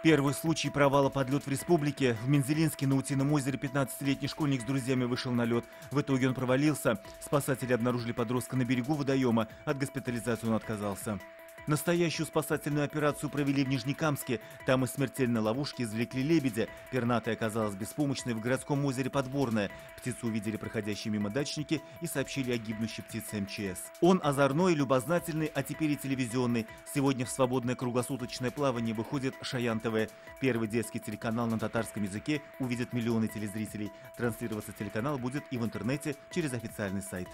Первый случай провала под лед в республике. В Мензелинске на Утином озере 15-летний школьник с друзьями вышел на лед. В итоге он провалился. Спасатели обнаружили подростка на берегу водоема. От госпитализации он отказался. Настоящую спасательную операцию провели в Нижнекамске. Там из смертельной ловушки извлекли лебедя. Пернатая оказалась беспомощной в городском озере Подворное. Птицу увидели проходящие мимо дачники и сообщили о гибнущей птице МЧС. Он озорной, любознательный, а теперь и телевизионный. Сегодня в свободное круглосуточное плавание выходит Шаян ТВ. Первый детский телеканал на татарском языке увидят миллионы телезрителей. Транслироваться телеканал будет и в интернете через официальный сайт.